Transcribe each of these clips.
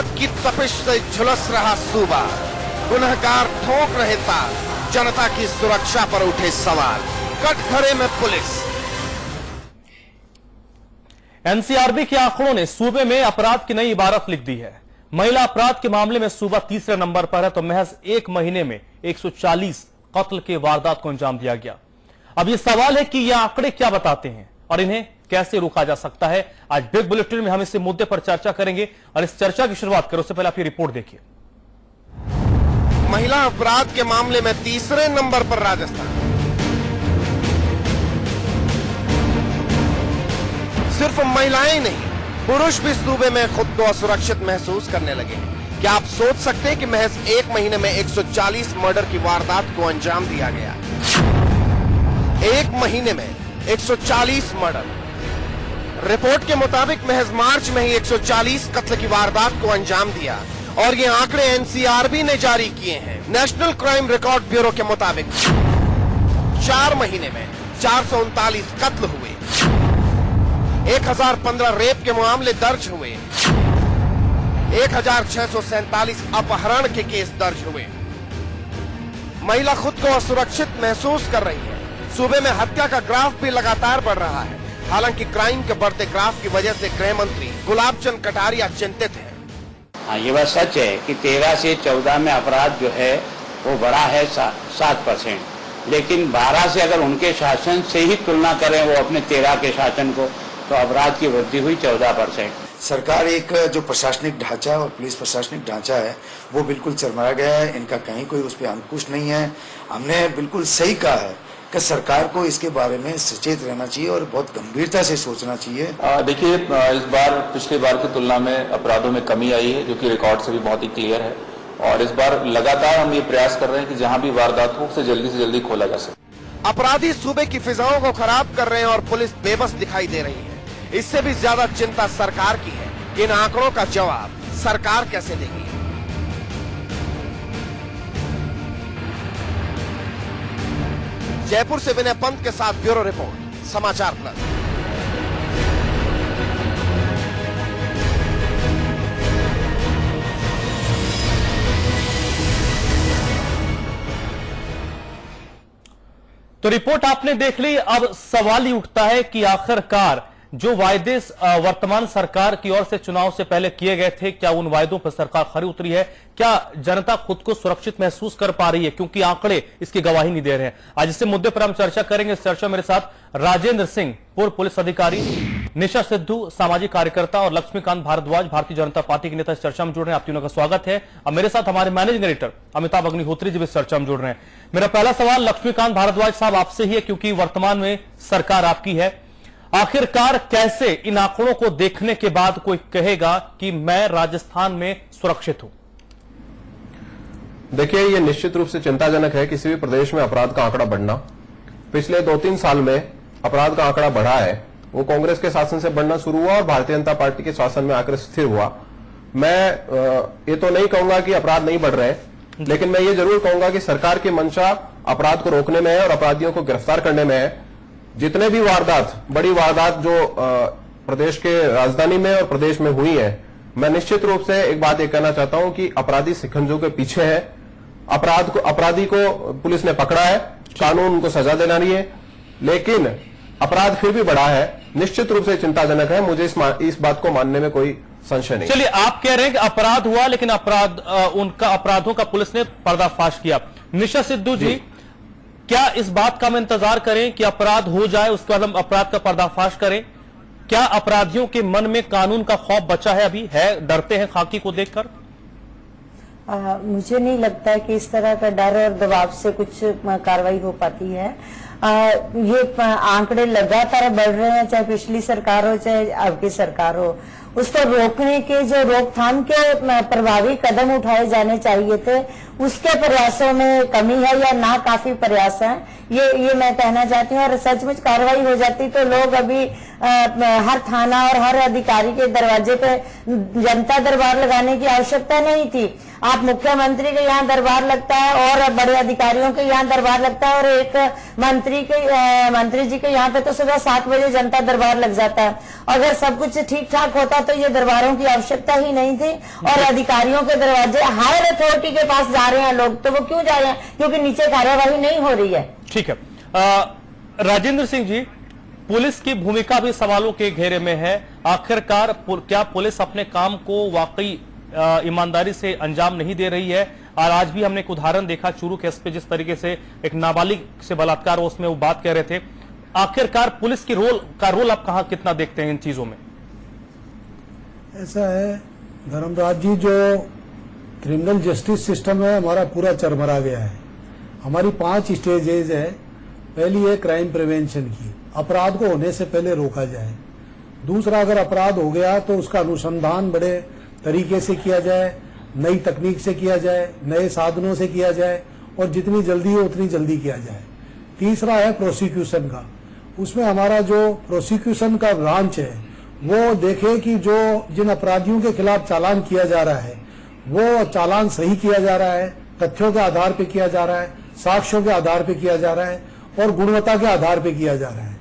अपराध की तपिश से झुलस रहा सूबा, गुनहगार ठोक रहे तार, जनता की सुरक्षा पर उठे सवाल, कटघरे में पुलिस। एनसीआरबी के आंकड़ों ने सूबे में अपराध की नई इबारत लिख दी है। महिला अपराध के मामले में सूबा तीसरे नंबर पर है, तो महज एक महीने में 140 कत्ल के वारदात को अंजाम दिया गया। अब यह सवाल है कि यह आंकड़े क्या बताते हैं और इन्हें कैसे रोका जा सकता है। आज बिग बुलेटिन में हम इस मुद्दे पर चर्चा करेंगे और इस चर्चा की शुरुआत करें उससे पहले आप ये रिपोर्ट देखिए। महिला अपराध के मामले में तीसरे नंबर पर राजस्थान। सिर्फ महिलाएं नहीं, पुरुष भी सूबे में खुद को असुरक्षित महसूस करने लगे हैं। क्या आप सोच सकते हैं कि महज एक महीने में 140 मर्डर की वारदात को अंजाम दिया गया। एक महीने में 140 मर्डर। रिपोर्ट के मुताबिक महज मार्च में ही 140 कत्ल की वारदात को अंजाम दिया और ये आंकड़े एनसीआरबी ने जारी किए हैं। नेशनल क्राइम रिकॉर्ड ब्यूरो के मुताबिक 4 महीने में 439 कत्ल हुए, 1015 रेप के मामले दर्ज हुए, 1647 अपहरण के केस दर्ज हुए। महिला खुद को असुरक्षित महसूस कर रही है। सूबे में हत्या का ग्राफ भी लगातार बढ़ रहा है। हालांकि क्राइम के बढ़ते ग्राफ की वजह से गृह मंत्री गुलाबचंद कटारिया चिंतित हैं। हाँ, ये बात सच है कि 13 से 14 में अपराध जो है वो बढ़ा है 7%, लेकिन 12 से अगर उनके शासन से ही तुलना करें वो अपने 13 के शासन को, तो अपराध की वृद्धि हुई 14%। सरकार एक जो प्रशासनिक ढांचा और पुलिस प्रशासनिक ढांचा है वो बिल्कुल चरमरा गया है। इनका कहीं कोई उस पर अंकुश नहीं है। हमने बिल्कुल सही कहा है कि सरकार को इसके बारे में सचेत रहना चाहिए और बहुत गंभीरता से सोचना चाहिए। देखिए, इस बार पिछली बार की तुलना में अपराधों में कमी आई है, जो कि रिकॉर्ड से भी बहुत ही क्लियर है। और इस बार लगातार हम ये प्रयास कर रहे हैं कि जहां भी वारदात हो उसे जल्दी से जल्दी खोला जा सके। अपराधी सूबे की फिजाओं को खराब कर रहे हैं और पुलिस बेबस दिखाई दे रही है। इससे भी ज्यादा चिंता सरकार की है कि इन आंकड़ों का जवाब सरकार कैसे देगी। जयपुर से विनय पंत के साथ ब्यूरो रिपोर्ट, समाचार प्लस। तो रिपोर्ट आपने देख ली। अब सवाल ही उठता है कि आखिरकार जो वायदे वर्तमान सरकार की ओर से चुनाव से पहले किए गए थे, क्या उन वायदों पर सरकार खरी उतरी है? क्या जनता खुद को सुरक्षित महसूस कर पा रही है? क्योंकि आंकड़े इसकी गवाही नहीं दे रहे हैं। आज इस मुद्दे पर हम चर्चा करेंगे। इस चर्चा मेरे साथ राजेंद्र सिंह, पूर्व पुलिस अधिकारी, निशा सिद्धू, सामाजिक कार्यकर्ता, और लक्ष्मीकांत भारद्वाज, भारतीय जनता पार्टी के नेता इस चर्चा में जुड़ रहे हैं। आप तीनों का स्वागत है। अब मेरे साथ हमारे मैनेजिंग एडिटर अमिताभ अग्निहोत्री जी भी इस चर्चा में जुड़ रहे हैं। मेरा पहला सवाल लक्ष्मीकांत भारद्वाज साहब आपसे ही है, क्योंकि वर्तमान में सरकार आपकी है। आखिरकार कैसे इन आंकड़ों को देखने के बाद कोई कहेगा कि मैं राजस्थान में सुरक्षित हूं? देखिए, यह निश्चित रूप से चिंताजनक है। किसी भी प्रदेश में अपराध का आंकड़ा बढ़ना, पिछले 2-3 साल में अपराध का आंकड़ा बढ़ा है। वो कांग्रेस के शासन से बढ़ना शुरू हुआ और भारतीय जनता पार्टी के शासन में आकर स्थिर हुआ। मैं ये तो नहीं कहूंगा कि अपराध नहीं बढ़ रहे, लेकिन मैं ये जरूर कहूंगा कि सरकार की मंशा अपराध को रोकने में है और अपराधियों को गिरफ्तार करने में है। जितने भी वारदात, बड़ी वारदात जो प्रदेश के राजधानी में और प्रदेश में हुई है, मैं निश्चित रूप से एक बात ये कहना चाहता हूं कि अपराधी शिकंजों के पीछे है। अपराधी को पुलिस ने पकड़ा है, कानून उनको सजा दिला रही है, लेकिन अपराध फिर भी बढ़ा है। निश्चित रूप से चिंताजनक है। मुझे इस बात को मानने में कोई संशय नहीं। चलिए, आप कह रहे हैं कि अपराध हुआ, लेकिन अपराधों का पुलिस ने पर्दाफाश किया। निशा सिद्धू जी, क्या इस बात का हम इंतजार करें कि अपराध हो जाए, उसके बाद हम अपराध का पर्दाफाश करें? क्या अपराधियों के मन में कानून का खौफ बचा है? अभी है, डरते हैं खाकी को देखकर? मुझे नहीं लगता है कि इस तरह का डर और दबाव से कुछ कार्रवाई हो पाती है। ये आंकड़े लगातार बढ़ रहे हैं, चाहे पिछली सरकार हो चाहे अब की सरकार हो। उसको रोकने के, जो रोकथाम के प्रभावी कदम उठाए जाने चाहिए थे, उसके प्रयासों में कमी है या ना काफी प्रयास है, ये मैं कहना चाहती हूँ। और सचमुच कार्रवाई हो जाती तो लोग अभी हर थाना और हर अधिकारी के दरवाजे पे जनता दरबार लगाने की आवश्यकता नहीं थी। आप मुख्यमंत्री के यहाँ दरबार लगता है और बड़े अधिकारियों के यहाँ दरबार लगता है, और एक मंत्री जी के यहाँ पे तो सुबह 7 बजे जनता दरबार लग जाता है। अगर सब कुछ ठीक ठाक होता तो ये दरबारों की आवश्यकता ही नहीं थी। और अधिकारियों के दरवाजे हायर अथॉरिटी के पास जा रहे हैं लोग, तो वो क्यों जा रहे हैं? क्योंकि नीचे कार्यवाही नहीं हो रही है। ठीक है, राजेंद्र सिंह जी, पुलिस की भूमिका भी सवालों के घेरे में है। आखिरकार क्या पुलिस अपने काम को वाकई ईमानदारी से अंजाम नहीं दे रही है? और आज भी हमने एक उदाहरण देखा चूरू केस पे, जिस तरीके से एक नाबालिग से बलात्कार, उसमें वो बात कह रहे थे। आखिरकार पुलिस की रोल आप कहां कितना देखते हैं इन चीजों में? ऐसा है धर्मराज जी, जो क्रिमिनल जस्टिस सिस्टम है हमारा पूरा चरमरा गया है। हमारी 5 स्टेजेज है। पहली है क्राइम प्रिवेंशन की, अपराध को होने से पहले रोका जाए। दूसरा, अगर अपराध हो गया तो उसका अनुसंधान बड़े तरीके से किया जाए, नई तकनीक से किया जाए, नए साधनों से किया जाए, और जितनी जल्दी हो उतनी जल्दी किया जाए। तीसरा है प्रोसिक्यूशन का। उसमें हमारा जो प्रोसिक्यूशन का ब्रांच है वो देखे कि जो जिन अपराधियों के खिलाफ चालान किया जा रहा है वो चालान सही किया जा रहा है, तथ्यों के आधार पर किया जा रहा है, साक्ष्यों के आधार पर किया जा रहा है, और गुणवत्ता के आधार पर किया जा रहा है।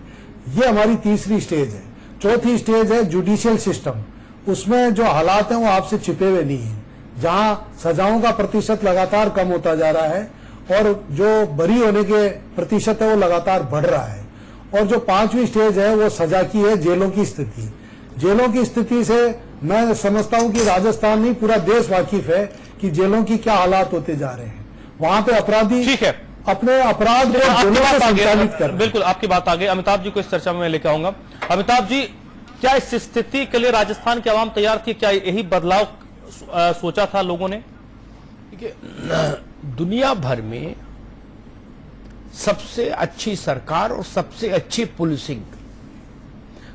ये हमारी तीसरी स्टेज है। चौथी स्टेज है जुडिशियल सिस्टम। उसमें जो हालात हैं वो आपसे छिपे हुए नहीं है, जहां सजाओं का प्रतिशत लगातार कम होता जा रहा है और जो बरी होने के प्रतिशत है वो लगातार बढ़ रहा है। और जो 5वीं स्टेज है वो सजा की है, जेलों की स्थिति। जेलों की स्थिति से मैं समझता हूं कि राजस्थान नहीं पूरा देश वाकिफ है कि जेलों की क्या हालात होते जा रहे हैं। वहां पे अपराधी ठीक है अपने अपराध को जेलों में संचालित कर। बिल्कुल, आपकी बात आ गई। अमिताभ जी को इस चर्चा में मैं लेकर आऊंगा। अमिताभ जी, क्या इस स्थिति के लिए राजस्थान की आवाम तैयार थी? क्या यही बदलाव सोचा था लोगों ने? देखिए, दुनिया भर में सबसे अच्छी सरकार और सबसे अच्छी पुलिसिंग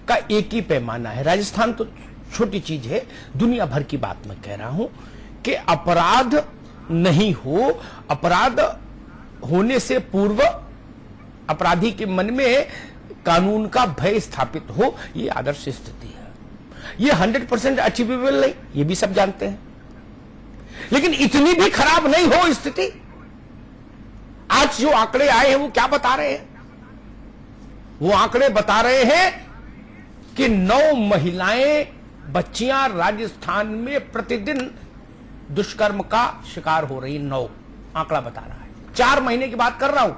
का एक ही पैमाना है। राजस्थान तो छोटी चीज है, दुनिया भर की बात मैं कह रहा हूं कि अपराध नहीं हो, अपराध होने से पूर्व अपराधी के मन में कानून का भय स्थापित हो, ये आदर्श स्थिति है। ये 100% अचीवेबल नहीं, ये भी सब जानते हैं, लेकिन इतनी भी खराब नहीं हो स्थिति। आज जो आंकड़े आए हैं वो क्या बता रहे हैं? वो आंकड़े बता रहे हैं कि 9 महिलाएं, बच्चियां राजस्थान में प्रतिदिन दुष्कर्म का शिकार हो रही। 9 आंकड़ा बता रहा है। 4 महीने की बात कर रहा हूं,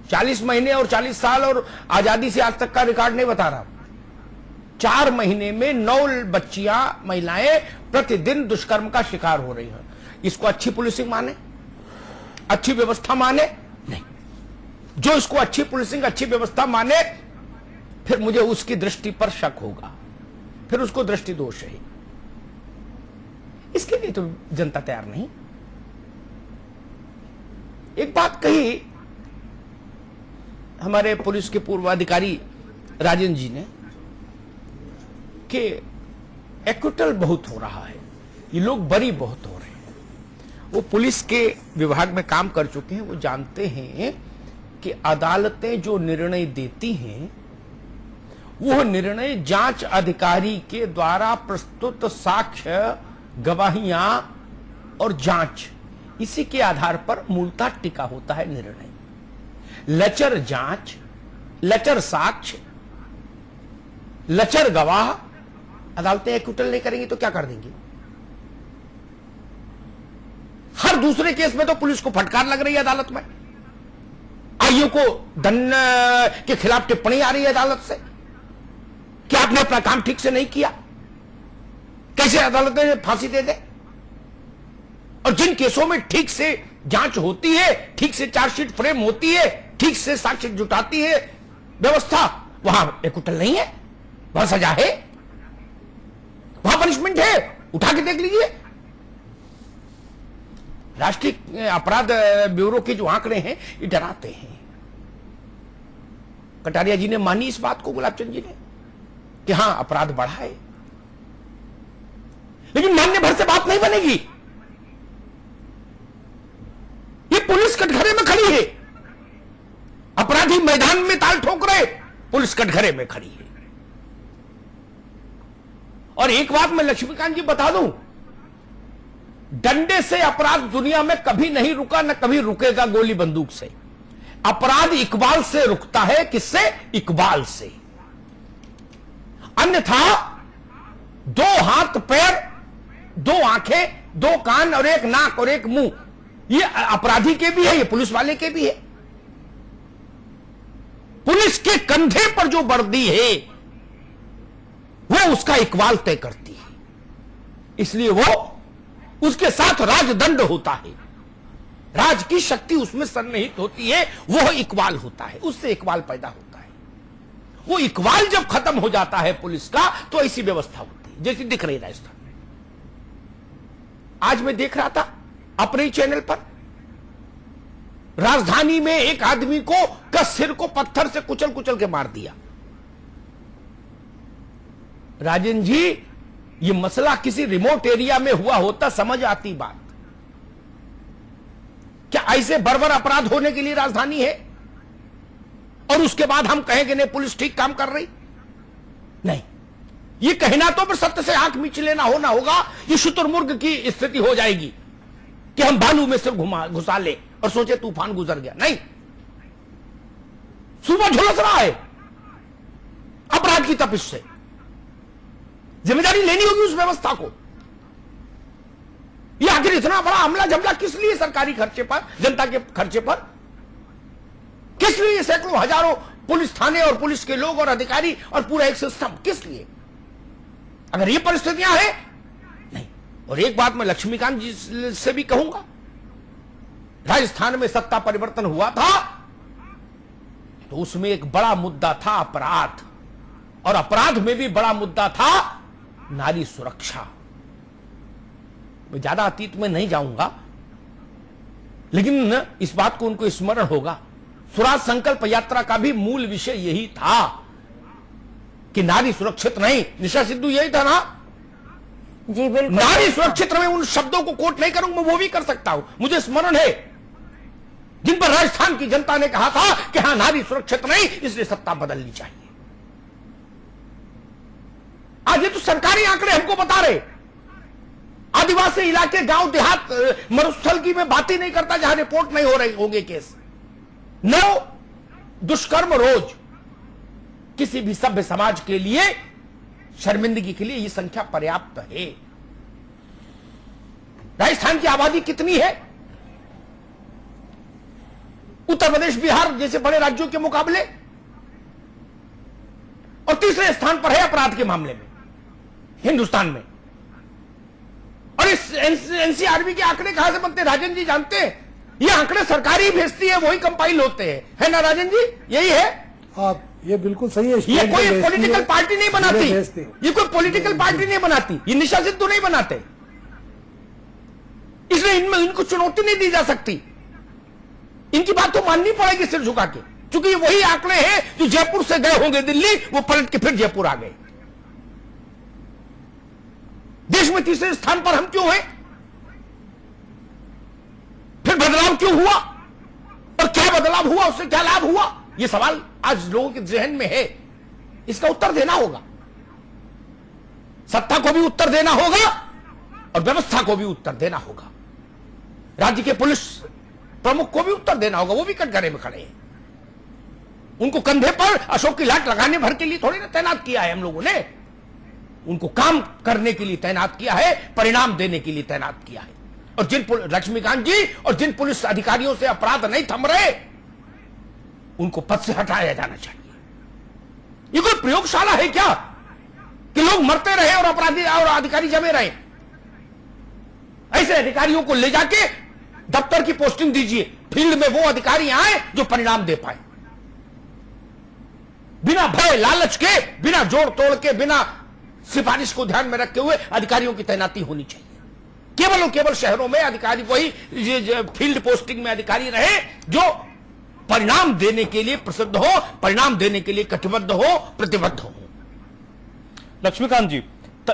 40 महीने और 40 साल और आजादी से आज तक का रिकॉर्ड नहीं बता रहा। 4 महीने में 9 बच्चियां, महिलाएं प्रतिदिन दुष्कर्म का शिकार हो रही हैं। इसको अच्छी पुलिसिंग माने, अच्छी व्यवस्था माने? नहीं। जो इसको अच्छी पुलिसिंग, अच्छी व्यवस्था माने, फिर मुझे उसकी दृष्टि पर शक होगा, फिर उसको दृष्टि दोष है। इसके लिए तो जनता तैयार नहीं। एक बात कही हमारे पुलिस के पूर्व अधिकारी राजेंद्र जी ने कि एक्विटल बहुत हो रहा है, ये लोग बरी बहुत हो रहे हैं। वो पुलिस के विभाग में काम कर चुके हैं, वो जानते हैं कि अदालतें जो निर्णय देती हैं वो निर्णय जांच अधिकारी के द्वारा प्रस्तुत साक्ष्य, गवाहियां और जांच, इसी के आधार पर मूलतः टिका होता है निर्णय। लचर जांच, लचर साक्ष्य, लचर गवाह अदालतें एक्विटल नहीं करेंगी तो क्या कर देंगी? हर दूसरे केस में तो पुलिस को फटकार लग रही है अदालत में, आईओ को दंड के खिलाफ टिप्पणी आ रही है अदालत से कि आपने अपना काम ठीक से नहीं किया। कैसे अदालतें फांसी दे दे? और जिन केसों में ठीक से जांच होती है, ठीक से चार्जशीट फ्रेम होती है, ठीक से साक्ष्य जुटाती है व्यवस्था, वहां एक्विटल नहीं है, वहां सजा है, वहां पनिशमेंट है। उठा के देख लीजिए, राष्ट्रीय अपराध ब्यूरो के जो आंकड़े हैं ये डराते हैं। कटारिया जी ने मानी इस बात को, गुलाबचंद जी ने, कि हां अपराध बढ़ा है, लेकिन मानने भर से बात नहीं बनेगी। ये पुलिस कटघरे में खड़ी है, अपराधी मैदान में ताल ठोक रहे, पुलिस कटघरे में खड़ी है। और एक बात मैं लक्ष्मीकांत जी बता दूं, डंडे से अपराध दुनिया में कभी नहीं रुका, न कभी रुकेगा गोली बंदूक से। अपराध इकबाल से रुकता है। किससे? इकबाल से। अन्यथा 2 हाथ पैर, 2 आंखें, 2 कान और 1 नाक और 1 मुंह, ये अपराधी के भी है, ये पुलिस वाले के भी है। पुलिस के कंधे पर जो वर्दी है वो उसका इकबाल तय करती है, इसलिए वो उसके साथ राजदंड होता है, राज की शक्ति उसमें सन्निहित होती है, वो इकबाल होता है, उससे इकबाल पैदा होता है। वो इकबाल जब खत्म हो जाता है पुलिस का, तो ऐसी व्यवस्था होती है जैसी दिख रही राजस्थान में। आज मैं देख रहा था अपने ही चैनल पर, राजधानी में एक आदमी का सिर को पत्थर से कुचल कुचल के मार दिया। राजन जी, ये मसला किसी रिमोट एरिया में हुआ होता समझ आती बात। क्या ऐसे बर्बर अपराध होने के लिए राजधानी है और उसके बाद हम कहेंगे नहीं पुलिस ठीक काम कर रही? नहीं, ये कहना तो फिर सत्य से आंख मीच लेना होगा। ये शुतुरमुर्ग की स्थिति हो जाएगी कि हम बालू में सिर घुसा ले और सोचे तूफान गुजर गया। नहीं, सुबह झुलस रहा है अपराध की तपिश से, जिम्मेदारी लेनी होगी उस व्यवस्था को। यह आखिर इतना बड़ा हमला जमला किस लिए? सरकारी खर्चे पर, जनता के खर्चे पर। किस लिए? सैकड़ों हजारों पुलिस थाने और पुलिस के लोग और अधिकारी और पूरा एक सिस्टम, किस लिए? अगर ये परिस्थितियां हैं, नहीं। और एक बात मैं लक्ष्मीकांत जी से भी कहूंगा, राजस्थान में सत्ता परिवर्तन हुआ था तो उसमें एक बड़ा मुद्दा था अपराध, और अपराध में भी बड़ा मुद्दा था नारी सुरक्षा। मैं ज्यादा अतीत में नहीं जाऊंगा, लेकिन इस बात को उनको स्मरण होगा, स्वराज संकल्प यात्रा का भी मूल विषय यही था कि नारी सुरक्षित नहीं। निशा सिद्धू यही था ना जी? बिल्कुल। नारी सुरक्षित रहे, उन शब्दों को कोट नहीं करूंगा, मैं वो भी कर सकता हूं, मुझे स्मरण है, जिन पर राजस्थान की जनता ने कहा था कि हां नारी सुरक्षित नहीं, इसलिए सत्ता बदलनी चाहिए। आज ये तो सरकारी आंकड़े हमको बता रहे। आदिवासी इलाके, गांव देहात, मरुस्थल की मैं बात ही नहीं करता जहां रिपोर्ट नहीं हो रहे होंगे केस। 9 दुष्कर्म रोज। किसी भी सभ्य समाज के लिए शर्मिंदगी के लिए यह संख्या पर्याप्त है। राजस्थान की आबादी कितनी है उत्तर प्रदेश, बिहार जैसे बड़े राज्यों के मुकाबले? और तीसरे स्थान पर है अपराध के मामले में हिंदुस्तान में। और इस एनसीआरबी के आंकड़े कहां से बनते हैं? राजन जी जानते हैं, ये आंकड़े सरकारी भेजती है, वही कंपाइल होते हैं, है ना राजन जी? यही है। आप ये बिल्कुल सही है। ये कोई पॉलिटिकल पार्टी नहीं बनाती, ये कोई पॉलिटिकल पार्टी नहीं बनाती, ये निशा सिद्धू नहीं बनाते, इसलिए इनमें इनको चुनौती नहीं दी जा सकती। इनकी बात तो माननी पड़ेगी सिर झुका के, क्योंकि ये वही आंकड़े हैं जो जयपुर से गए होंगे दिल्ली, वो पलट के फिर जयपुर आ गए। देश में तीसरे स्थान पर हम क्यों हैं? फिर बदलाव क्यों हुआ और क्या बदलाव हुआ, उससे क्या लाभ हुआ? यह सवाल आज लोगों के जहन में है, इसका उत्तर देना होगा। सत्ता को भी उत्तर देना होगा और व्यवस्था को भी उत्तर देना होगा। राज्य के पुलिस प्रमुख को भी उत्तर देना होगा, वो भी कटघरे में खड़े हैं। उनको कंधे पर अशोक की लाट लगाने भर के लिए थोड़ी ना तैनात किया है हम लोगों ने, उनको काम करने के लिए तैनात किया है, परिणाम देने के लिए तैनात किया है। और जिन लक्ष्मीकांत जी और जिन पुलिस अधिकारियों से अपराध नहीं थम रहे, उनको पद से हटाया जाना चाहिए। ये कोई प्रयोगशाला है क्या कि लोग मरते रहे और अपराधी और अधिकारी जमे रहे? ऐसे अधिकारियों को ले जाके दफ्तर की पोस्टिंग दीजिए, फील्ड में वो अधिकारी आए जो परिणाम दे पाए, बिना भय लालच के, बिना जोड़ तोड़ के, बिना सिफारिश को ध्यान में रखते हुए अधिकारियों की तैनाती होनी चाहिए। केवल और केवल शहरों में अधिकारी वही फील्ड पोस्टिंग में अधिकारी रहे जो परिणाम देने के लिए प्रसिद्ध हो, परिणाम देने के लिए कटिबद्ध हो, प्रतिबद्ध हो। लक्ष्मीकांत जी,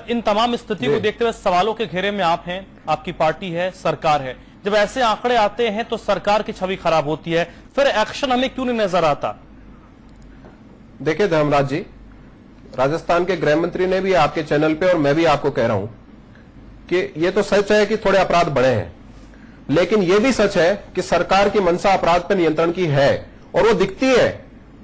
इन तमाम स्थिति को देखते हुए सवालों के घेरे में आप हैं, आपकी पार्टी है, सरकार है। जब ऐसे आंकड़े आते हैं तो सरकार की छवि खराब होती है, फिर एक्शन हमें क्यों नहीं नजर आता? देखिए धर्मराज जी, राजस्थान के गृह मंत्री ने भी आपके चैनल पे और मैं भी आपको कह रहा हूं कि ये तो सच है कि थोड़े अपराध बढ़े हैं, लेकिन ये भी सच है कि सरकार की मंशा अपराध पर नियंत्रण की है और वो दिखती है,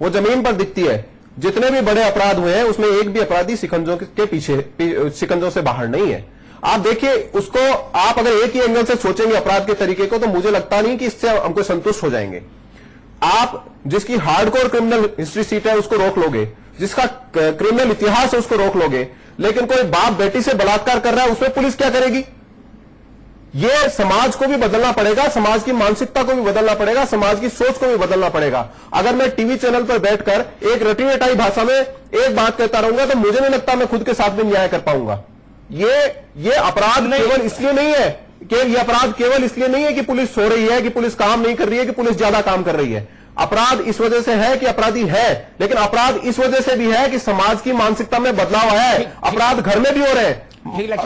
वो जमीन पर दिखती है। जितने भी बड़े अपराध हुए हैं उसमें एक भी अपराधी शिकंजों के पीछे शिकंजों से बाहर नहीं है। आप देखिए उसको, आप अगर एक ही एंगल से सोचेंगे अपराध के तरीके को तो मुझे लगता नहीं कि इससे हमको संतुष्ट हो जाएंगे। आप जिसकी हार्डकोर क्रिमिनल हिस्ट्री सीट है उसको रोक लोगे, जिसका क्रिमिनल इतिहास है उसको रोक लोगे, लेकिन कोई बाप बेटी से बलात्कार कर रहा है उसमें पुलिस क्या करेगी? ये समाज को भी बदलना पड़ेगा, समाज की मानसिकता को भी बदलना पड़ेगा, समाज की सोच को भी बदलना पड़ेगा। अगर मैं टीवी चैनल पर बैठकर एक रटी रटाई भाषा में एक बात कहता रहूंगा तो मुझे नहीं लगता मैं खुद के साथ में न्याय कर पाऊंगा। ये अपराध केवल इसलिए नहीं है कि ये अपराध केवल इसलिए नहीं है कि पुलिस सो रही है, कि पुलिस काम नहीं कर रही है, कि पुलिस ज्यादा काम कर रही है। अपराध इस वजह से है कि अपराधी है, लेकिन अपराध इस वजह से भी है कि समाज की मानसिकता में बदलाव है। अपराध घर में भी हो रहे हैं,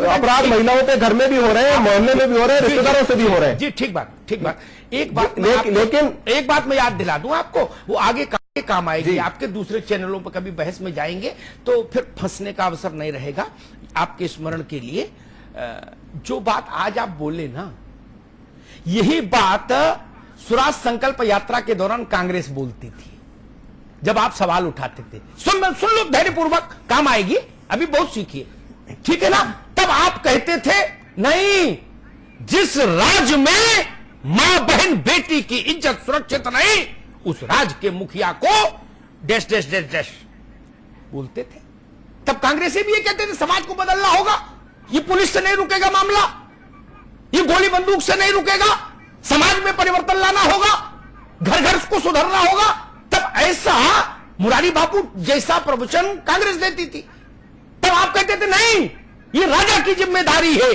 अपराध महिलाओं के घर में भी हो रहे हैं, मोहल्ले में भी हो रहे हैं, रिश्तेदारों से भी हो रहे हैं। जी ठीक बात, ठीक बात। एक बात लेकिन एक बात मैं याद दिला दूं आपको, वो आगे काम आएगी। आपके दूसरे चैनलों पर कभी बहस में जाएंगे तो फिर फंसने का अवसर नहीं रहेगा। आपके स्मरण के लिए जो बात आज आप बोले ना, यही बात स्वराज संकल्प यात्रा के दौरान कांग्रेस बोलती थी जब आप सवाल उठाते थे। सुन लो धैर्यपूर्वक, काम आएगी, अभी बहुत सीखिए, ठीक है ना। तब आप कहते थे नहीं, जिस राज्य में मां बहन बेटी की इज्जत सुरक्षित नहीं उस राज्य के मुखिया को डैश डैश डैश डैश बोलते थे। तब कांग्रेसी भी ये कहते थे समाज को बदलना होगा, ये पुलिस से नहीं रुकेगा मामला, ये गोली बंदूक से नहीं रुकेगा, समाज में परिवर्तन लाना होगा, घर घर को सुधरना होगा। तब ऐसा मुरारी बापू जैसा प्रवचन कांग्रेस देती थी। तब आप कहते थे नहीं, ये राजा की जिम्मेदारी है,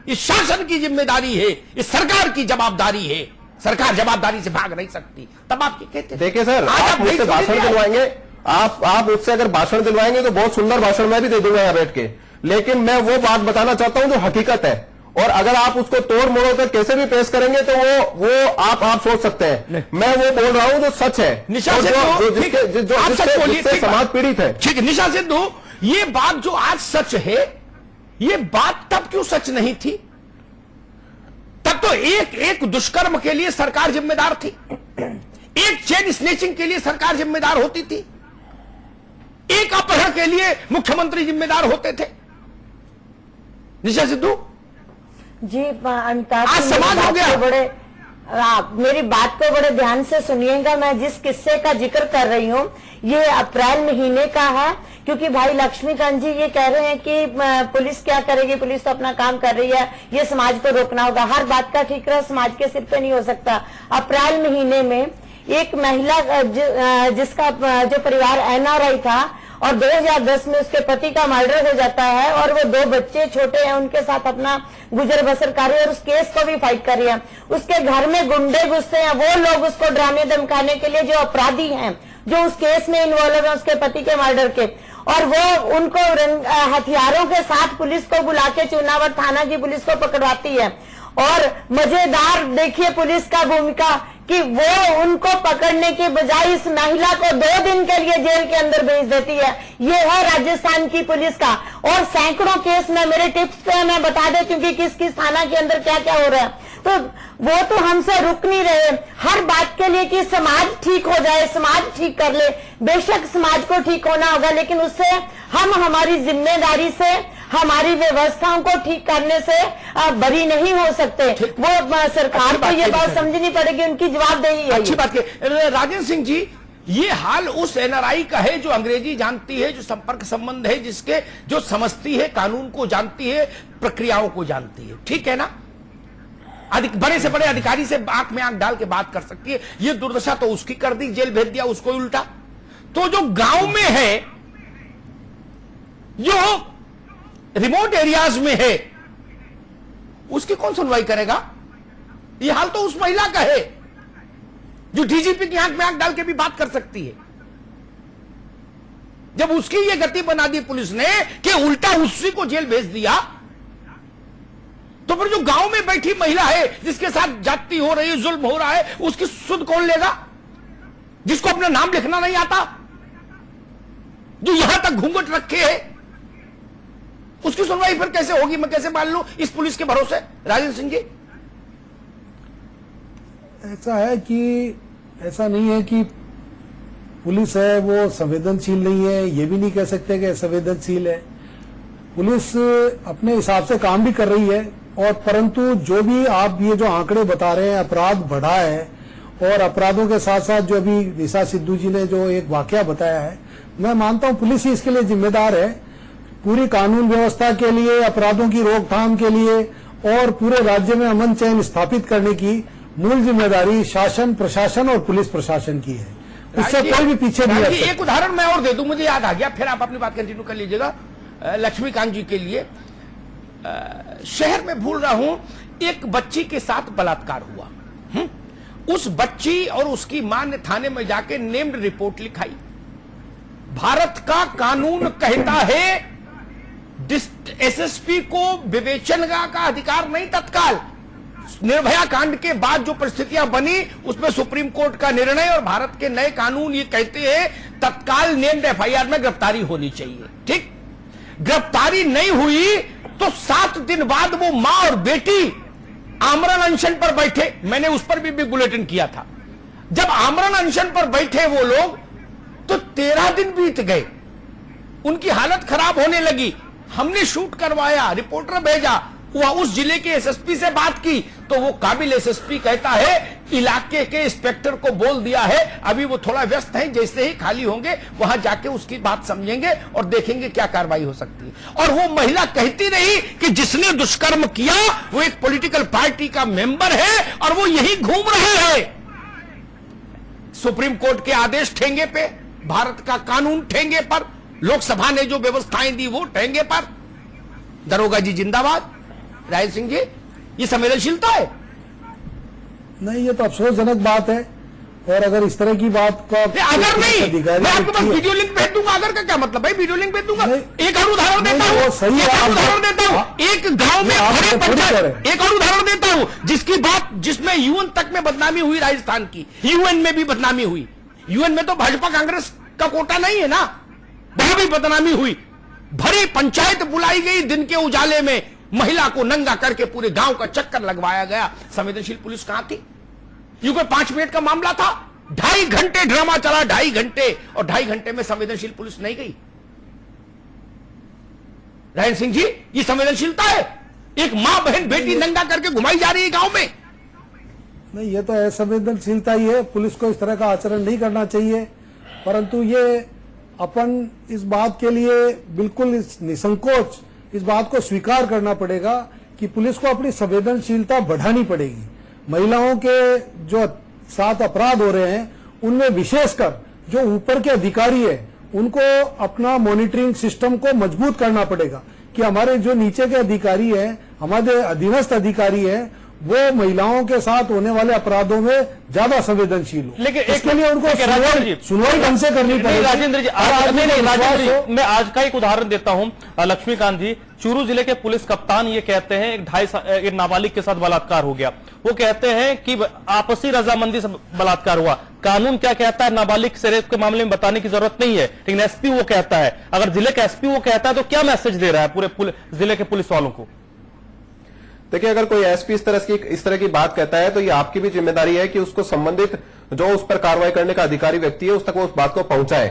इस शासन की जिम्मेदारी है, इस सरकार की जवाबदारी है, सरकार जवाबदारी से भाग नहीं सकती। तब आप ये कहते थे। देखिए सर, आप मुझसे भाषण दिलवाएंगे, आप मुझसे अगर भाषण दिलवाएंगे तो बहुत सुंदर भाषण मैं भी दे दूंगा यहां बैठ के, लेकिन मैं वो बात बताना चाहता हूं जो हकीकत है, और अगर आप उसको तोड़ मोड़ों तक कैसे भी पेश करेंगे तो वो आप सोच सकते हैं। मैं वो बोल रहा हूं जो सच है, जिससे समाज पीड़ित है। ठीक है निशा सिद्धू, ये बात जो आज सच है, ये बात तब क्यों सच नहीं थी? तब तो एक दुष्कर्म के लिए सरकार जिम्मेदार थी, एक चेन स्नेचिंग के लिए सरकार जिम्मेदार होती थी, एक अपहरण के लिए मुख्यमंत्री जिम्मेदार होते थे। निशा सिद्धू जी, अमिताभ आज समाज हो गया। आप मेरी बात को बड़े ध्यान से सुनिएगा। मैं जिस किस्से का जिक्र कर रही हूँ ये अप्रैल महीने का है, क्योंकि भाई लक्ष्मीकांत जी ये कह रहे हैं कि पुलिस क्या करेगी, पुलिस तो अपना काम कर रही है, ये समाज को रोकना होगा। हर बात का ठीकरा समाज के सिर पे नहीं हो सकता। अप्रैल महीने में एक महिला जिसका जो परिवार NRI था और 2010 में उसके पति का मर्डर हो जाता है और वो 2 बच्चे छोटे हैं, उनके साथ अपना गुजर बसर कर रही है और उस केस को भी फाइट कर रही है। उसके घर में गुंडे घुसते हैं, वो लोग उसको डराने धमकाने के लिए जो अपराधी हैं, जो उस केस में इन्वॉल्व है उसके पति के मर्डर के, और वो उनको हथियारों के साथ पुलिस को बुला के चुनावर थाना की पुलिस को पकड़वाती है। और मजेदार देखिए पुलिस का भूमिका कि वो उनको पकड़ने की बजाय इस महिला को 2 दिन के लिए जेल के अंदर भेज देती है। ये है राजस्थान की पुलिस का। और सैकड़ों केस में मेरे टिप्स पे मैं बता देती हूँ कि किस किस थाना के अंदर क्या क्या हो रहा है। तो वो तो हमसे रुक नहीं रहे हर बात के लिए कि समाज ठीक हो जाए, समाज ठीक कर ले। बेशक समाज को ठीक होना होगा, लेकिन उससे हम हमारी जिम्मेदारी से, हमारी व्यवस्थाओं को ठीक करने से बरी नहीं हो सकते। वो सरकार को ये बात समझनी पड़ेगी, उनकी जवाबदेही है। अच्छी बात है राजेंद्र सिंह जी, ये हाल उस NRI का है जो अंग्रेजी जानती है, जो संपर्क संबंध है, जिसके जो समझती है, कानून को जानती है, प्रक्रियाओं को जानती है, ठीक है ना। बड़े से बड़े अधिकारी से आंख में आंख डाल के बात कर सकती है। ये दुर्दशा तो उसकी कर दी, जेल भेज दिया उसको उल्टा। तो जो गांव में है, जो रिमोट एरियाज में है, उसकी कौन सुनवाई करेगा? ये हाल तो उस महिला का है जो DGP की आंख में आंख डाल के भी बात कर सकती है। जब उसकी ये गति बना दी पुलिस ने कि उल्टा उसी को जेल भेज दिया, तो फिर जो गांव में बैठी महिला है, जिसके साथ जाति हो रही है, जुल्म हो रहा है, उसकी सुध कौन लेगा? जिसको अपना नाम लिखना नहीं आता, जो यहां तक घूंघट रखे है, उसकी सुनवाई फिर कैसे होगी? मैं कैसे मान लूं इस पुलिस के भरोसे? राजेंद्र सिंह जी, ऐसा है कि ऐसा नहीं है कि पुलिस है वो संवेदनशील नहीं है, ये भी नहीं कह सकते कि संवेदनशील है। पुलिस अपने हिसाब से काम भी कर रही है, और परंतु जो भी आप ये जो आंकड़े बता रहे हैं, अपराध बढ़ा है, और अपराधों के साथ साथ जो अभी निशा सिद्धू जी ने जो एक वाकया बताया है, मैं मानता हूं पुलिस ही इसके लिए जिम्मेदार है। पूरी कानून व्यवस्था के लिए, अपराधों की रोकथाम के लिए और पूरे राज्य में अमन चैन स्थापित करने की मूल जिम्मेदारी शासन, प्रशासन और पुलिस प्रशासन की है। उससे कोई भी पीछे नहीं है। एक उदाहरण मैं और दे दूं, मुझे याद आ गया, फिर आप अपनी बात कंटिन्यू कर लीजिएगा। लक्ष्मीकांत जी के लिए शहर में भूल रहा हूं, एक बच्ची के साथ बलात्कार हुआ। उस बच्ची और उसकी मां ने थाने में जाके नेम्ड रिपोर्ट लिखाई। भारत का कानून कहता है एसएसपी को विवेचना का अधिकार नहीं तत्काल। निर्भया कांड के बाद जो परिस्थितियां बनी, उसमें सुप्रीम कोर्ट का निर्णय और भारत के नए कानून ये कहते हैं तत्काल नेम्ड एफआईआर में गिरफ्तारी होनी चाहिए। ठीक, गिरफ्तारी नहीं हुई तो 7 दिन बाद वो मां और बेटी आमरण अनशन पर बैठे। मैंने उस पर भी बुलेटिन किया था। जब आमरण अनशन पर बैठे वो लोग, तो 13 दिन बीत गए, उनकी हालत खराब होने लगी। हमने शूट करवाया, रिपोर्टर भेजा, वह उस जिले के एसएसपी से बात की, तो वो काबिल एसएसपी कहता है इलाके के इंस्पेक्टर को बोल दिया है, अभी वो थोड़ा व्यस्त हैं, जैसे ही खाली होंगे वहां जाके उसकी बात समझेंगे और देखेंगे क्या कार्रवाई हो सकती है। और वो महिला कहती रही कि जिसने दुष्कर्म किया वो एक पॉलिटिकल पार्टी का मेंबर है और वो यही घूम रहे हैं। सुप्रीम कोर्ट के आदेश ठेंगे पे, भारत का कानून ठेंगे पर, लोकसभा ने जो व्यवस्थाएं दी वो ठेंगे पर। दरोगा जी जिंदाबाद। राय सिंह जी, ये संवेदनशीलता है? नहीं, ये तो अफसोसजनक बात है। और अगर इस तरह की बात का अगर नहीं, मैं आपके पास वीडियो लिंक भेज दूंगा। अगर का क्या मतलब भाई? वीडियो लिंक भेज दूंगा। एक और उदाहरण देता हूं, एक गांव में एक और उदाहरण देता हूं जिसकी बात, जिसमें यूएन तक में बदनामी हुई राजस्थान की। यूएन में भी बदनामी हुई। यूएन में तो भाजपा कांग्रेस का कोटा नहीं है ना, वहां भी बदनामी हुई। भरी पंचायत बुलाई गई, दिन के उजाले में महिला को नंगा करके पूरे गांव का चक्कर लगवाया गया। संवेदनशील पुलिस कहां थी? यूं कोई 5 मिनट का मामला था, 2.5 घंटे ड्रामा चला, 2.5 घंटे, और 2.5 घंटे में संवेदनशील पुलिस नहीं गई। राजेंद्र सिंह जी, ये संवेदनशीलता है? एक मां बहन बेटी नंगा करके घुमाई जा रही है गांव में। नहीं, ये तो असंवेदनशीलता ही है। पुलिस को इस तरह का आचरण नहीं करना चाहिए। परंतु ये अपन इस बात के लिए बिल्कुल निसंकोच इस बात को स्वीकार करना पड़ेगा कि पुलिस को अपनी संवेदनशीलता बढ़ानी पड़ेगी। महिलाओं के जो साथ अपराध हो रहे हैं उनमें विशेषकर जो ऊपर के अधिकारी है उनको अपना मॉनिटरिंग सिस्टम को मजबूत करना पड़ेगा कि हमारे जो नीचे के अधिकारी हैं, हमारे अधीनस्थ अधिकारी हैं, वो महिलाओं के साथ होने वाले अपराधों में ज्यादा संवेदनशील हो। लेकिन इसके लिए उनको सुनवाई ढंग से करनी पड़ेगी। राजेंद्र जी, मैं आज का एक उदाहरण देता हूं। लक्ष्मीकांत जी, चूरू जिले के पुलिस कप्तान ये कहते हैं एक नाबालिग के साथ बलात्कार हो गया। वो कहते हैं कि आपसी रजामंदी से बलात्कार हुआ। कानून क्या कहता है? नाबालिग से रेप के मामले में बताने की जरूरत नहीं है, लेकिन एसपी वो कहता है। अगर जिले का एसपी वो कहता है तो क्या मैसेज दे रहा है पूरे जिले के पुलिस वालों को? देखिए, अगर कोई एसपी इस तरह की बात कहता है तो ये आपकी भी जिम्मेदारी है कि उसको संबंधित जो उस पर कार्रवाई करने का अधिकारी व्यक्ति है उस तक वो उस बात को पहुंचाए।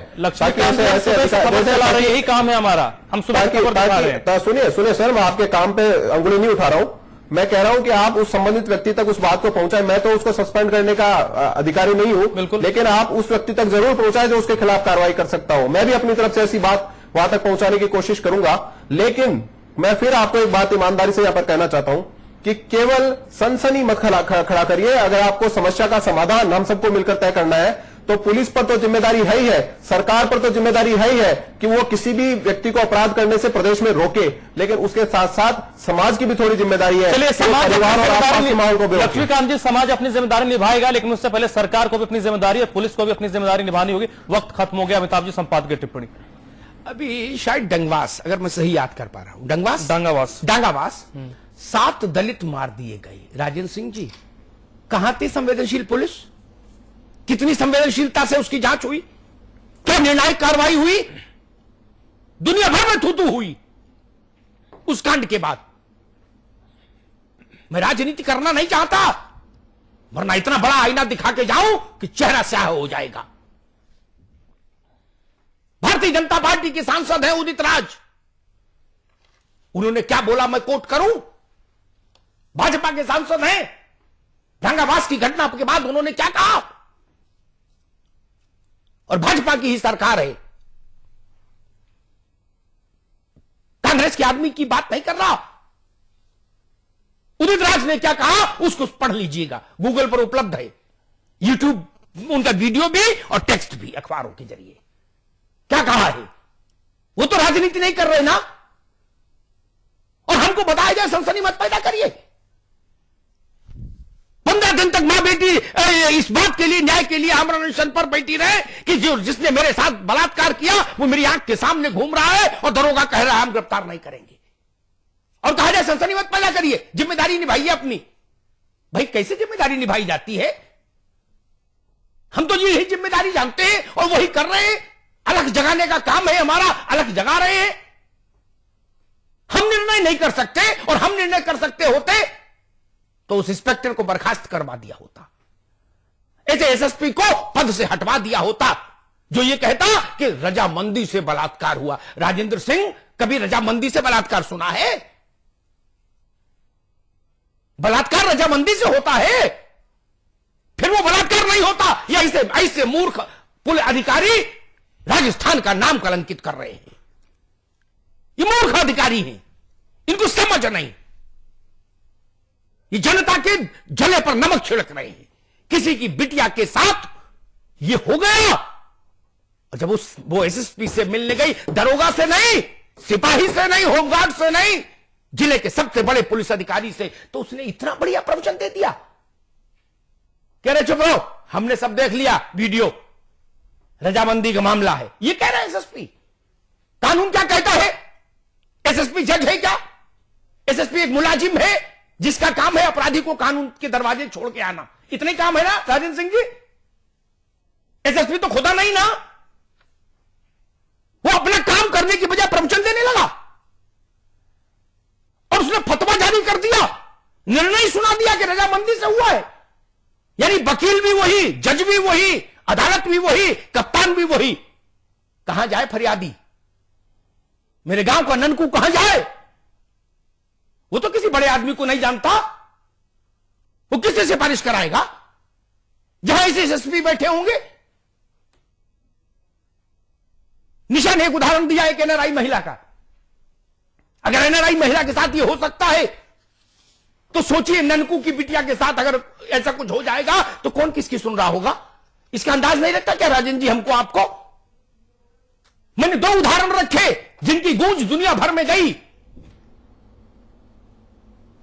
यही काम है हमारा, हम सुनिए सर, मैं आपके काम पे अंगुली नहीं उठा रहा हूं। मैं कह रहा हूं कि आप उस संबंधित व्यक्ति तक उस बात को पहुंचाए। मैं तो उसको सस्पेंड करने का अधिकारी नहीं हूं, लेकिन आप उस व्यक्ति तक जरूर पहुंचाए जो उसके खिलाफ कार्रवाई कर सकता हूं। मैं भी अपनी तरफ से ऐसी बात वहां तक पहुंचाने की कोशिश करूंगा। लेकिन मैं फिर आपको एक बात ईमानदारी से यहां पर कहना चाहता हूं कि केवल सनसनी मत खड़ा करिए। अगर आपको समस्या का समाधान हम सबको मिलकर तय करना है तो पुलिस पर तो जिम्मेदारी है ही है, सरकार पर तो जिम्मेदारी है ही है कि वो किसी भी व्यक्ति को अपराध करने से प्रदेश में रोके, लेकिन उसके साथ साथ समाज की भी थोड़ी जिम्मेदारी है। चलिए, समाज लक्ष्मीकांत जी, समाज अपनी जिम्मेदारी निभाएगा, लेकिन उससे पहले सरकार को भी अपनी जिम्मेदारी और पुलिस को भी अपनी जिम्मेदारी निभानी होगी। वक्त खत्म हो गया। अमिताभ जी, संपादक की टिप्पणी। अभी शायद डंगवास, अगर मैं सही याद कर पा रहा हूं, डांगावास 7 दलित मार दिए गए। राजेंद्र सिंह जी, कहां थी संवेदनशील पुलिस? कितनी संवेदनशीलता से उसकी जांच हुई? क्या निर्णायक कार्रवाई हुई? दुनिया भर में थू-थू हुई उस कांड के बाद। मैं राजनीति करना नहीं चाहता, वरना इतना बड़ा आईना दिखा के जाऊं कि चेहरा स्याह हो जाएगा। भारतीय जनता पार्टी के सांसद हैं उदित राज, उन्होंने क्या बोला मैं कोट करूं। भाजपा के सांसद हैं, दंगावास की घटना के बाद उन्होंने क्या कहा। और भाजपा की ही सरकार है, कांग्रेस के आदमी की बात नहीं कर रहा। उदित राज ने क्या कहा उसको पढ़ लीजिएगा, गूगल पर उपलब्ध है, यूट्यूब उनका वीडियो भी और टेक्स्ट भी अखबारों के जरिए। क्या कहा है, वो तो राजनीति नहीं कर रहे ना, और हमको बताया जाए सनसनी मत पैदा करिए। 15 दिन तक मां बेटी इस बात के लिए, न्याय के लिए आमरण अनशन पर बैठी रहे कि जो जिसने मेरे साथ बलात्कार किया वो मेरी आंख के सामने घूम रहा है और दरोगा कह रहा है हम गिरफ्तार नहीं करेंगे, और कहा जाए सनसनी मत पैदा करिए, जिम्मेदारी निभाइए अपनी। भाई कैसे जिम्मेदारी निभाई जाती है? हम तो यही जिम्मेदारी जानते हैं और वही कर रहे हैं। अलग जगाने का काम है हमारा, अलग जगा रहे हैं। हम निर्णय नहीं कर सकते, और हम निर्णय कर सकते होते तो उस इंस्पेक्टर को बर्खास्त करवा दिया होता, ऐसे एसएसपी को पद से हटवा दिया होता जो ये कहता कि रजामंदी से बलात्कार हुआ। राजेंद्र सिंह, कभी रजामंदी से बलात्कार सुना है? बलात्कार रजामंदी से होता है, फिर वो बलात्कार नहीं होता। या ऐसे मूर्ख पुलिस अधिकारी राजस्थान का नाम कलंकित कर रहे हैं। ये मूर्ख अधिकारी हैं, इनको समझ नहीं। ये जनता के जले पर नमक छिड़क रहे हैं। किसी की बिटिया के साथ ये हो गया, और जब वो एसएसपी से मिलने गई, दरोगा से नहीं, सिपाही से नहीं, होमगार्ड से नहीं, जिले के सबसे बड़े पुलिस अधिकारी से, तो उसने इतना बढ़िया प्रवचन दे दिया। कह रहे चुप रहो, हमने सब देख लिया वीडियो, रजामंदी का मामला है, ये कह रहा है एसएसपी। कानून क्या कहता है? एसएसपी जज है क्या? एसएसपी एक मुलाजिम है जिसका काम है अपराधी को कानून के दरवाजे छोड़ के आना। इतने काम है ना राजेंद्र सिंह जी? एसएसपी तो खुदा नहीं ना, वो अपना काम करने की बजाय प्रवचन देने लगा और उसने फतवा जारी कर दिया, निर्णय सुना दिया कि रजामंदी से हुआ है। यानी वकील भी वही, जज भी वही, अदालत भी वही, कप्तान भी वही। कहां जाए फरियादी? मेरे गांव का ननकू कहां जाए? वो तो किसी बड़े आदमी को नहीं जानता, वो किससे सिफारिश कराएगा? जहां ऐसे एसएसपी बैठे होंगे। निशा ने एक उदाहरण दिया एक एनआरआई महिला का। अगर एनआरआई महिला के साथ ये हो सकता है, तो सोचिए ननकू की बिटिया के साथ अगर ऐसा कुछ हो जाएगा तो कौन किसकी सुन रहा होगा? इसका अंदाज नहीं लगता क्या राजन जी हमको, आपको? मैंने 2 उदाहरण रखे जिनकी गूंज दुनिया भर में गई।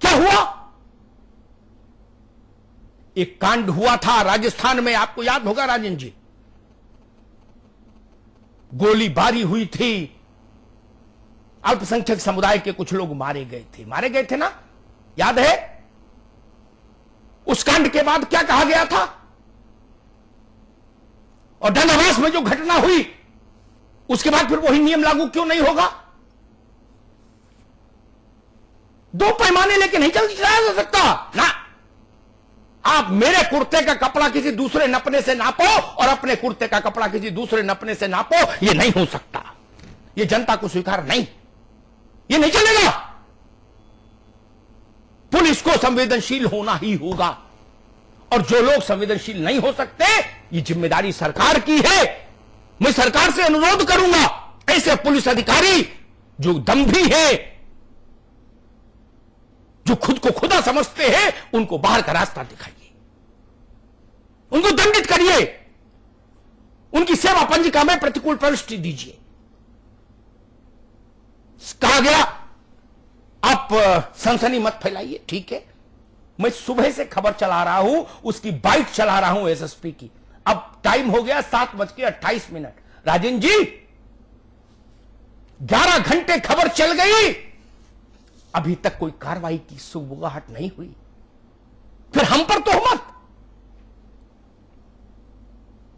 क्या हुआ? एक कांड हुआ था राजस्थान में, आपको याद होगा राजन जी, गोलीबारी हुई थी, अल्पसंख्यक समुदाय के कुछ लोग मारे गए थे ना, याद है? उस कांड के बाद क्या कहा गया था? और दंगावास में जो घटना हुई उसके बाद फिर वही नियम लागू क्यों नहीं होगा? 2 पैमाने लेके नहीं चलाया जा सकता ना। आप मेरे कुर्ते का कपड़ा किसी दूसरे नपने से नापो और अपने कुर्ते का कपड़ा किसी दूसरे नपने से नापो, ये नहीं हो सकता। ये जनता को स्वीकार नहीं, ये नहीं चलेगा। पुलिस को संवेदनशील होना ही होगा, और जो लोग संवेदनशील नहीं हो सकते, ये जिम्मेदारी सरकार की है। मैं सरकार से अनुरोध करूंगा, ऐसे पुलिस अधिकारी जो दम्भी है, जो खुद को खुदा समझते हैं, उनको बाहर का रास्ता दिखाइए, उनको दंडित करिए, उनकी सेवा पंजिका में प्रतिकूल प्रविष्टि दीजिए। कहा गया आप सनसनी मत फैलाइए, ठीक है। मैं सुबह से खबर चला रहा हूं, उसकी बाइट चला रहा हूं एसएसपी की। अब टाइम हो गया 7:28। राजेंद्र जी 11 घंटे खबर चल गई, अभी तक कोई कार्रवाई की सुबुगाहट नहीं हुई। फिर हम पर तोहमत,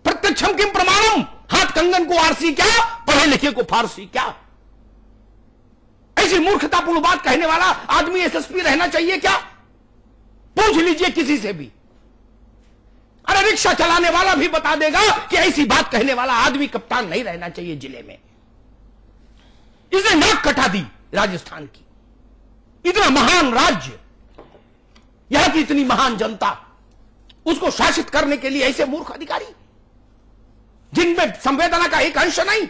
प्रत्यक्षम किम प्रमाणम, हाथ कंगन को आरसी क्या, पढ़े लिखे को फारसी क्या। ऐसी मूर्खतापूर्ण बात कहने वाला आदमी एसएसपी रहना चाहिए क्या? पूछ लीजिए किसी से भी। अरे रिक्शा चलाने वाला भी बता देगा कि ऐसी बात कहने वाला आदमी कप्तान नहीं रहना चाहिए जिले में। इसने नाक कटा दी राजस्थान की। इतना महान राज्य, यहां की इतनी महान जनता, उसको शासित करने के लिए ऐसे मूर्ख अधिकारी जिनमें संवेदना का एक अंश नहीं।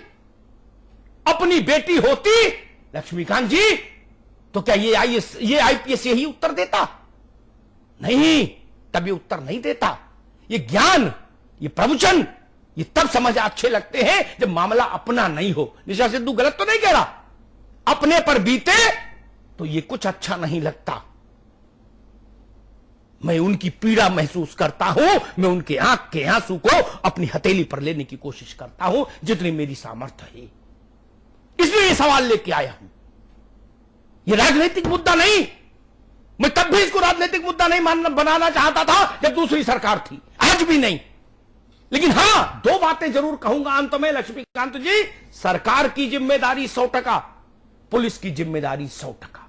अपनी बेटी होती लक्ष्मीकांत जी तो क्या ये आईपीएस यही उत्तर देता? नहीं, तभी उत्तर नहीं देता। ये ज्ञान, ये प्रवचन, ये तब समझ अच्छे लगते हैं जब मामला अपना नहीं हो। निशा सिद्धू गलत तो नहीं कह रहा, अपने पर बीते तो ये कुछ अच्छा नहीं लगता। मैं उनकी पीड़ा महसूस करता हूं, मैं उनके आंख के आंसू को अपनी हथेली पर लेने की कोशिश करता हूं जितनी मेरी सामर्थ्य है। इसलिए ये सवाल लेके आया हूं। ये राजनीतिक मुद्दा नहीं, मैं तब भी इसको राजनीतिक मुद्दा नहीं बनाना चाहता था जब दूसरी सरकार थी, आज भी नहीं। लेकिन हां, दो बातें जरूर कहूंगा अंत में। लक्ष्मीकांत जी, सरकार की जिम्मेदारी 100%, पुलिस की जिम्मेदारी 100%।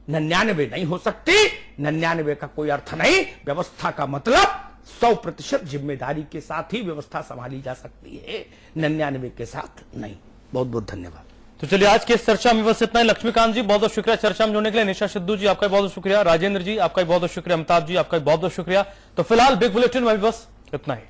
99 नहीं हो सकती। 99 का कोई अर्थ नहीं। व्यवस्था का मतलब 100% जिम्मेदारी के साथ ही व्यवस्था संभाली जा सकती है, 99 के साथ नहीं। बहुत बहुत धन्यवाद। तो चलिए, आज की इस चर्चा में बस इतना ही। लक्ष्मीकांत जी, बहुत बहुत शुक्रिया चर्चा में जुड़ने के लिए। निशा सिद्धू जी, आपका बहुत बहुत शुक्रिया। राजेंद्र जी, आपका बहुत बहुत शुक्रिया। अमिताभ जी, आपका बहुत बहुत शुक्रिया। तो फिलहाल बिग बुलेटिन में बस इतना ही।